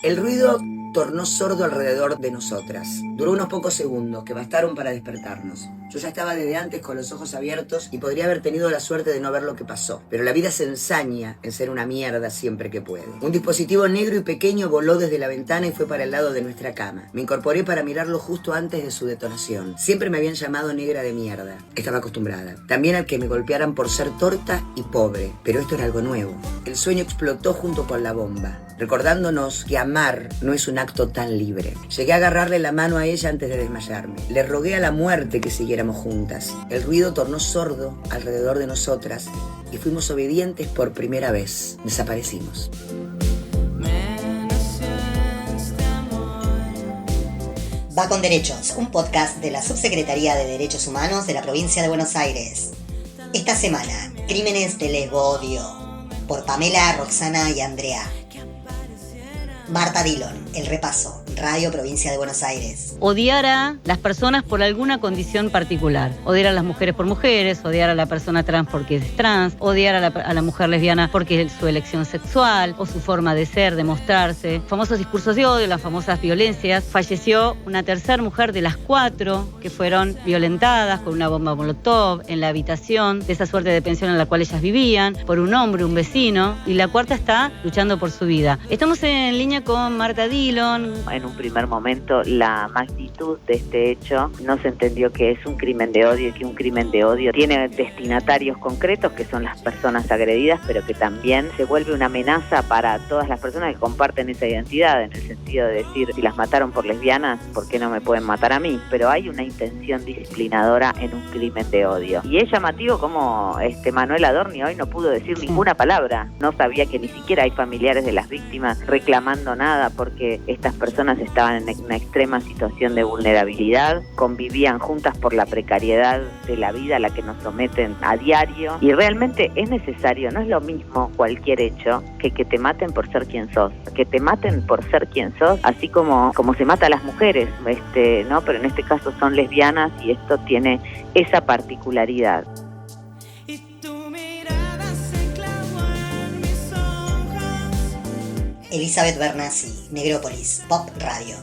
El ruido tornó sordo alrededor de nosotras. Duró unos pocos segundos que bastaron para despertarnos. Yo ya estaba desde antes con los ojos abiertos y podría haber tenido la suerte de no ver lo que pasó. Pero la vida se ensaña en ser una mierda siempre que puede. Un dispositivo negro y pequeño voló desde la ventana y fue para el lado de nuestra cama. Me incorporé para mirarlo justo antes de su detonación. Siempre me habían llamado negra de mierda. Estaba acostumbrada. También al que me golpearan por ser torta y pobre. Pero esto era algo nuevo. El sueño explotó junto con la bomba, recordándonos que amar no es un acto tan libre. Llegué a agarrarle la mano a ella antes de desmayarme. Le rogué a la muerte que siguiéramos juntas. El ruido tornó sordo alrededor de nosotras y fuimos obedientes por primera vez. Desaparecimos. Va con Derechos, un podcast de la Subsecretaría de Derechos Humanos de la provincia de Buenos Aires. Esta semana, Crímenes de Lesbo-Odio, por Pamela, Roxana y Andrea. Marta Dillon, El Repaso, Radio Provincia de Buenos Aires. Odiar a las personas por alguna condición particular. Odiar a las mujeres por mujeres, odiar a la persona trans porque es trans, odiar a la mujer lesbiana porque es su elección sexual o su forma de ser, de mostrarse. Famosos discursos de odio, las famosas violencias. Falleció una tercera mujer de las 4 que fueron violentadas con una bomba molotov en la habitación de esa suerte de pensión en la cual ellas vivían, por un hombre, un vecino, y la cuarta está luchando por su vida. Estamos en línea con Marta Dillon. En un primer momento la magnitud de este hecho no se entendió que es un crimen de odio y que un crimen de odio tiene destinatarios concretos que son las personas agredidas, pero que también se vuelve una amenaza para todas las personas que comparten esa identidad, en el sentido de decir, si las mataron por lesbianas, ¿por qué no me pueden matar a mí? Pero hay una intención disciplinadora en un crimen de odio. Y es llamativo como Manuel Adorni hoy no pudo decir ninguna palabra, no sabía que ni siquiera hay familiares de las víctimas reclamando nada porque estas personas estaban en una extrema situación de vulnerabilidad, convivían juntas por la precariedad de la vida a la que nos someten a diario, y realmente es necesario, no es lo mismo cualquier hecho que te maten por ser quien sos, que te maten por ser quien sos, así como se mata a las mujeres, ¿no? Pero en este caso son lesbianas y esto tiene esa particularidad. Elizabeth Bernassi, Negrópolis, Pop Radio.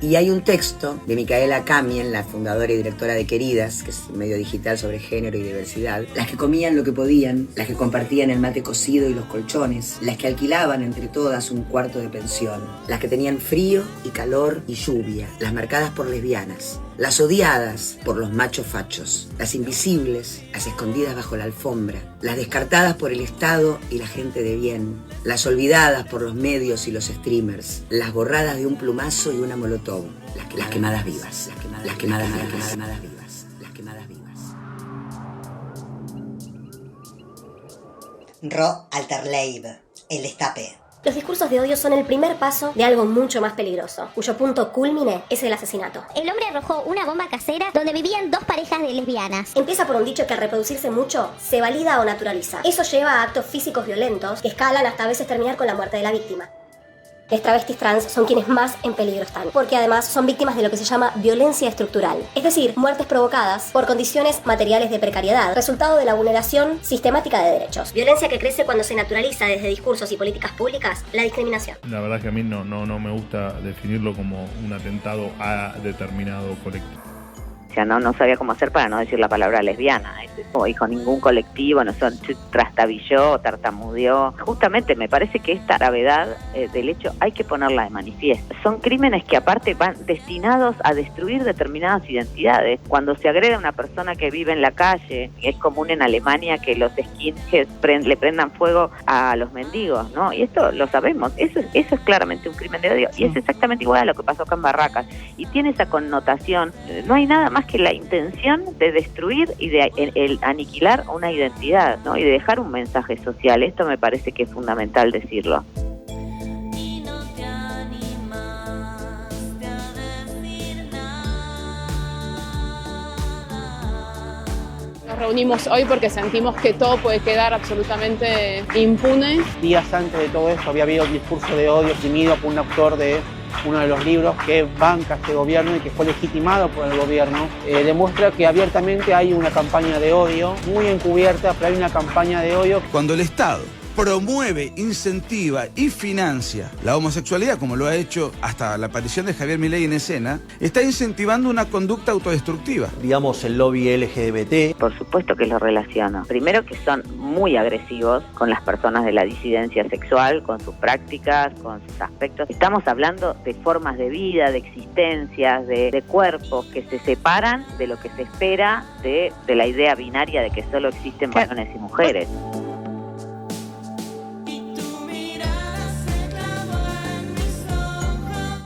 Y hay un texto de Micaela Camien, la fundadora y directora de Queridas, que es un medio digital sobre género y diversidad. Las que comían lo que podían, las que compartían el mate cocido y los colchones, las que alquilaban entre todas un cuarto de pensión, las que tenían frío y calor y lluvia, las marcadas por lesbianas, las odiadas por los machos fachos, las invisibles, las escondidas bajo la alfombra, las descartadas por el Estado y la gente de bien, las olvidadas por los medios y los streamers, las borradas de un plumazo y una molotov, las quemadas vivas, las quemadas vivas. Ro Alterleib, El Destape. Los discursos de odio son el primer paso de algo mucho más peligroso, cuyo punto culmine es el asesinato. El hombre arrojó una bomba casera donde vivían 2 parejas de lesbianas. Empieza por un dicho que al reproducirse mucho, se valida o naturaliza. Eso lleva a actos físicos violentos que escalan hasta a veces terminar con la muerte de la víctima. Las travestis trans son quienes más en peligro están, porque además son víctimas de lo que se llama violencia estructural, es decir, muertes provocadas por condiciones materiales de precariedad, resultado de la vulneración sistemática de derechos. Violencia que crece cuando se naturaliza desde discursos y políticas públicas la discriminación. La verdad que a mí no me gusta definirlo como un atentado a determinado colectivo. O sea, no sabía cómo hacer para no decir la palabra lesbiana. Dijo ningún colectivo, no son trastabilló, tartamudeó. Justamente me parece que esta gravedad del hecho hay que ponerla de manifiesto. Son crímenes que aparte van destinados a destruir determinadas identidades. Cuando se agrede a una persona que vive en la calle, es común en Alemania que los skinheads le prendan fuego a los mendigos, ¿no? Y esto lo sabemos, eso es claramente un crimen de odio. Y es exactamente igual a lo que pasó acá en Barracas. Y tiene esa connotación, no hay nada más que la intención de destruir y de el aniquilar una identidad, ¿no? Y de dejar un mensaje social. Esto me parece que es fundamental decirlo. Nos reunimos hoy porque sentimos que todo puede quedar absolutamente impune. Días antes de todo esto había habido un discurso de odio oprimido por un autor de uno de los libros que banca este gobierno y que fue legitimado por el gobierno. Demuestra que abiertamente hay una campaña de odio, muy encubierta, pero hay una campaña de odio. Cuando el Estado promueve, incentiva y financia la homosexualidad, como lo ha hecho hasta la aparición de Javier Milei en escena, está incentivando una conducta autodestructiva. Digamos, el lobby LGBT. Por supuesto que lo relaciono. Primero que son muy agresivos con las personas de la disidencia sexual, con sus prácticas, con sus aspectos. Estamos hablando de formas de vida, de existencias, de cuerpos que se separan de lo que se espera de la idea binaria de que solo existen varones y mujeres.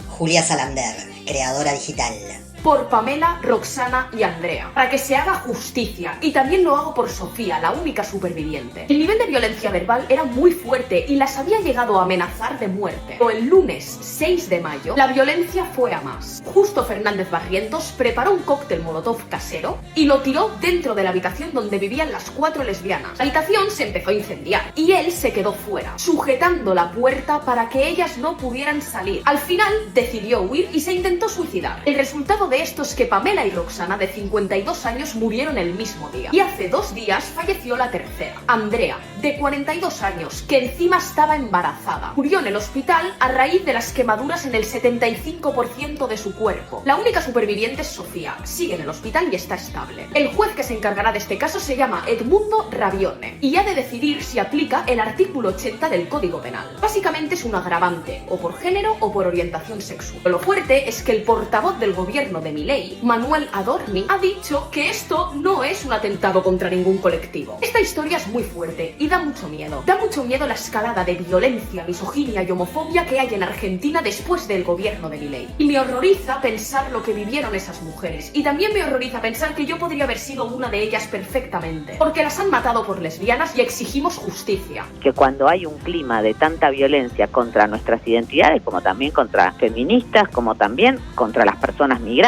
Julia Salander, creadora digital. Por Pamela, Roxana y Andrea, para que se haga justicia. Y también lo hago por Sofía, la única superviviente. El nivel de violencia verbal era muy fuerte y las había llegado a amenazar de muerte. Pero el lunes 6 de mayo, la violencia fue a más. Justo Fernández Barrientos preparó un cóctel molotov casero y lo tiró dentro de la habitación donde vivían las 4 lesbianas. La habitación se empezó a incendiar y él se quedó fuera, sujetando la puerta para que ellas no pudieran salir. Al final decidió huir y se intentó suicidar. El resultado de esto es que Pamela y Roxana, de 52 años, murieron el mismo día. Y hace 2 días falleció la tercera, Andrea, de 42 años, que encima estaba embarazada. Murió en el hospital a raíz de las quemaduras en el 75% de su cuerpo. La única superviviente es Sofía, sigue en el hospital y está estable. El juez que se encargará de este caso se llama Edmundo Ravione y ha de decidir si aplica el artículo 80 del Código Penal. Básicamente es un agravante, o por género o por orientación sexual. Lo fuerte es que el portavoz del gobierno de Milei, Manuel Adorni, ha dicho que esto no es un atentado contra ningún colectivo. Esta historia es muy fuerte y da mucho miedo. Da mucho miedo la escalada de violencia, misoginia y homofobia que hay en Argentina después del gobierno de Milei. Y me horroriza pensar lo que vivieron esas mujeres. Y también me horroriza pensar que yo podría haber sido una de ellas perfectamente. Porque las han matado por lesbianas y exigimos justicia. Que cuando hay un clima de tanta violencia contra nuestras identidades, como también contra feministas, como también contra las personas migrantes,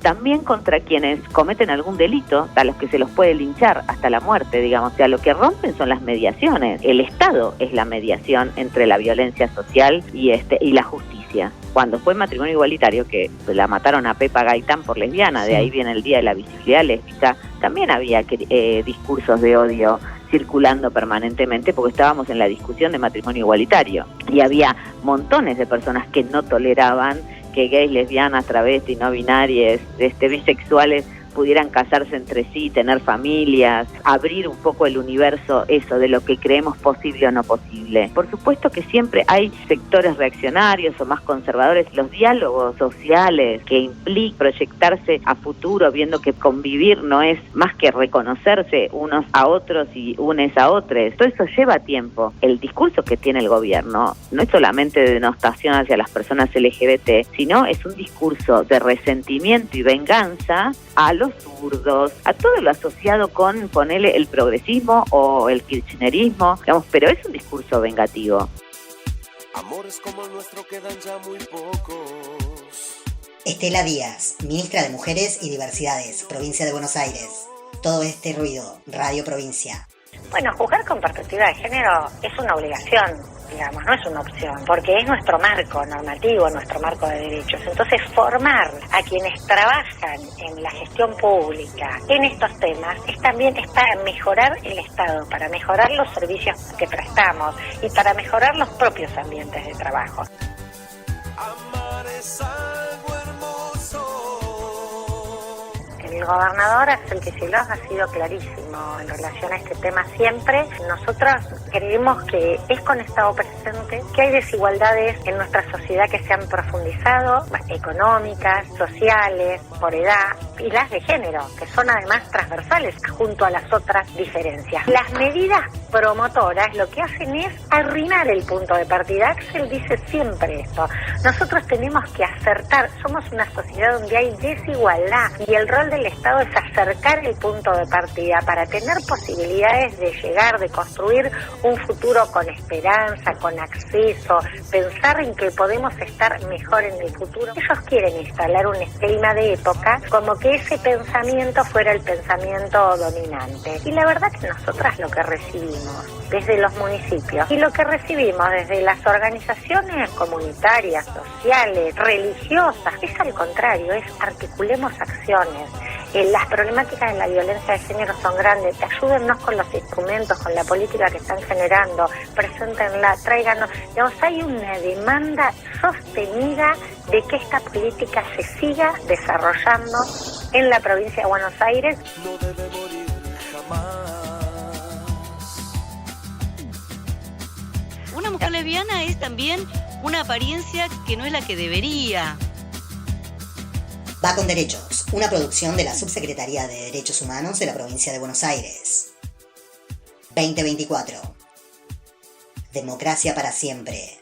también contra quienes cometen algún delito, a los que se los puede linchar hasta la muerte, digamos. O sea, lo que rompen son las mediaciones. El Estado es la mediación entre la violencia social y la justicia. Cuando fue matrimonio igualitario, que la mataron a Pepa Gaitán por lesbiana, de ahí viene el Día de la Visibilidad Lésbica, también había discursos de odio circulando permanentemente porque estábamos en la discusión de matrimonio igualitario y había montones de personas que no toleraban que gays, lesbianas, travestis, no binarias, bisexuales pudieran casarse entre sí, tener familias, abrir un poco el universo, eso, de lo que creemos posible o no posible. Por supuesto que siempre hay sectores reaccionarios o más conservadores. Los diálogos sociales que implican proyectarse a futuro, viendo que convivir no es más que reconocerse unos a otros y unes a otros. Todo eso lleva tiempo. El discurso que tiene el gobierno no es solamente de denostación hacia las personas LGBT, sino es un discurso de resentimiento y venganza a los zurdos, a todo lo asociado con, ponele, el progresismo o el kirchnerismo, digamos, pero es un discurso vengativo. Amores como el nuestro quedan ya muy pocos. Estela Díaz, ministra de Mujeres y Diversidades, Provincia de Buenos Aires. Todo este ruido, Radio Provincia. Bueno, juzgar con perspectiva de género es una obligación, digamos, no es una opción, porque es nuestro marco normativo, nuestro marco de derechos. Entonces, formar a quienes trabajan en la gestión pública en estos temas es para mejorar el Estado, para mejorar los servicios que prestamos y para mejorar los propios ambientes de trabajo. Amar es algo hermoso. El gobernador Axel Kicillof ha sido clarísimo en relación a este tema siempre. Nosotros creemos que es con Estado presente, que hay desigualdades en nuestra sociedad que se han profundizado, económicas, sociales, por edad, y las de género, que son además transversales junto a las otras diferencias. Las medidas promotoras lo que hacen es arruinar el punto de partida. Axel dice siempre esto. Nosotros tenemos que acertar, somos una sociedad donde hay desigualdad y el rol del Estado es acercar el punto de partida para tener posibilidades de llegar, de construir un futuro con esperanza, con acceso, pensar en que podemos estar mejor en el futuro. Ellos quieren instalar un esquema de época como que ese pensamiento fuera el pensamiento dominante. Y la verdad que nosotras lo que recibimos desde los municipios y lo que recibimos desde las organizaciones comunitarias, sociales, religiosas, es al contrario, es articulemos acciones. las problemáticas de la violencia de género son grandes, ayúdennos con los instrumentos, con la política que están generando, preséntenla, tráiganos. Digamos, hay una demanda sostenida de que esta política se siga desarrollando en la provincia de Buenos Aires. No debe morir jamás. Una mujer lesbiana es también una apariencia que no es la que debería. Va con Derechos, una producción de la Subsecretaría de Derechos Humanos de la provincia de Buenos Aires. 2024. Democracia para siempre.